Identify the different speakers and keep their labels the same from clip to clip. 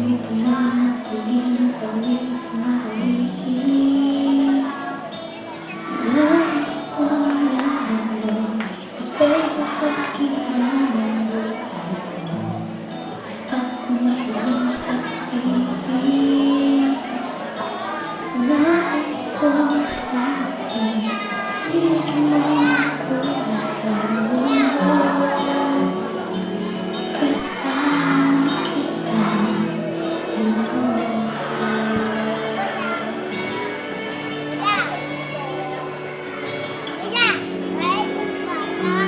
Speaker 1: Tahimik naman ang huli kami umahalihin. Nais ko malaman mo, ika'y bahagi ng buhay ko. At kung mayroong sasabihin, nais ko sa akin, bigyan mo ako ng mundo. Kasama kita ng buhay.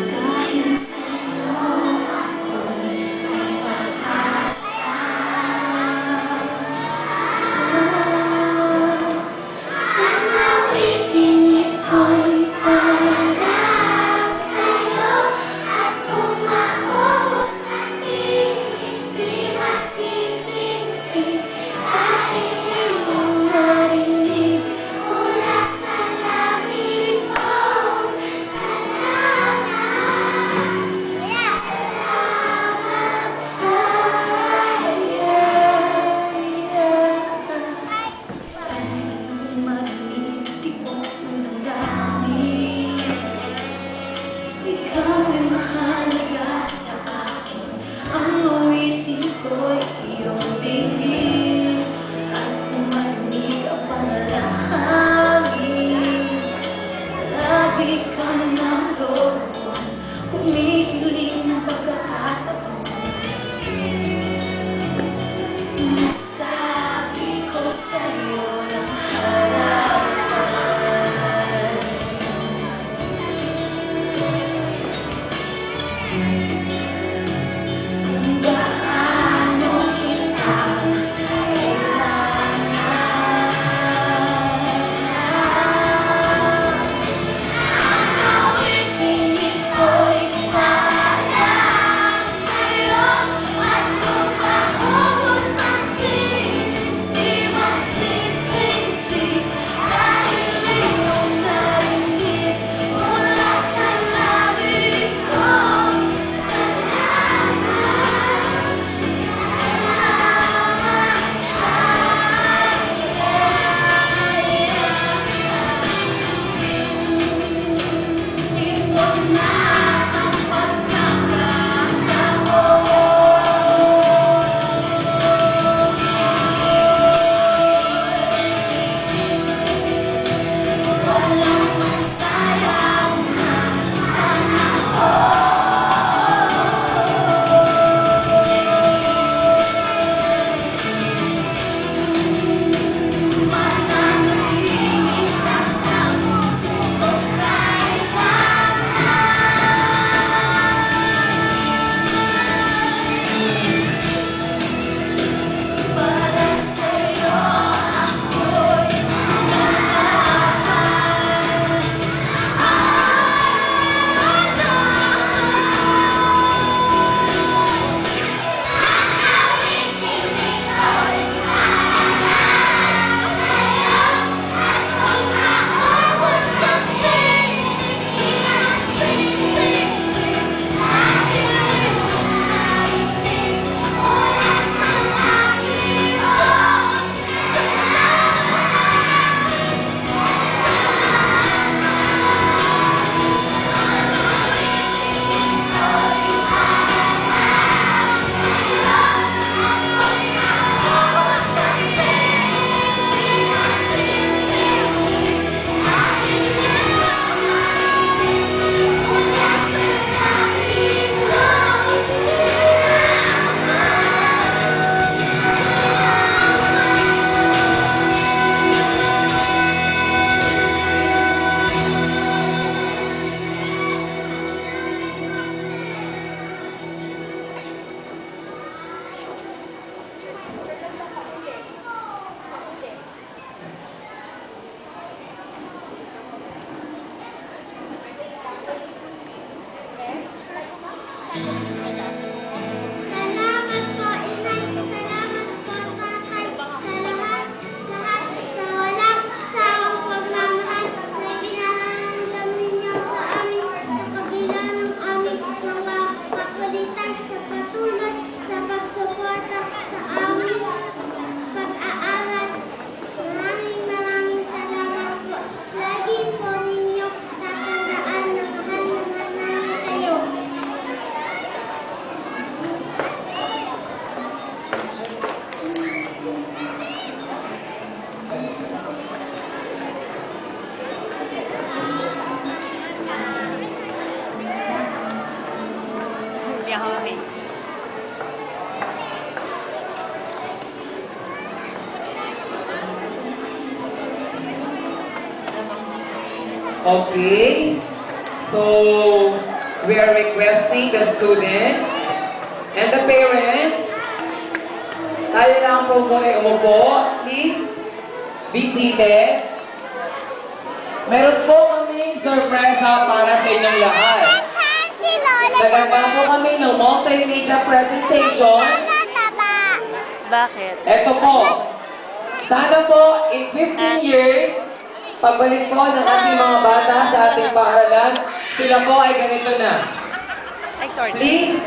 Speaker 1: Dahil sa'yo ako'y may pag-asa. Ang awitin ito'y para sa'yo. At kung maubos natin, hindi masisisi. Dahil iyong narinig mula sa langit ko. Sa'yo marinig, di ko nanggaling. Ikaw ay mahalaga sa akin. Ang awitin ko'y iyong dinig. At kung marinig ang panalangin, lagi kang nandoon, humihiling ang pagkakataon. Nasabi ko sa'yo ng harapan, kung gaano kita kailangan. Ang awitin ito'y para sa'yo. At kung maubos natin, di masisisi. Dahil iyong narinig mula sa langit ko. Ito na ang pagkakataon. Walang masasayang na mananatiling ka sa puso ko kailanman. Para sa'yo ako'y lalaban. Salamat po, Inay. Salamat po, Tatay. Salamat lahat sa walang sawang pagmamahal na pinararamdam ninyo sa amin sa kabila ng aming mga kakulitan, sa patuloy sa pagsuporta sa amin
Speaker 2: Yahoy.
Speaker 3: Okay. So, we are requesting the students and the parents. Tayo lang po muna umupo. Please, be seated. Meron po kaming sorpresa para sa inyong lahat.
Speaker 1: Si Lola
Speaker 3: Naganda po kami ng multimedia presentation.
Speaker 1: taba.
Speaker 2: Bakit?
Speaker 3: Ito po. Sana po, in 15 years, pagbalik po ng ating mga bata sa ating paaralan, sila po ay ganito na.
Speaker 2: Ay, sorry.
Speaker 3: Please,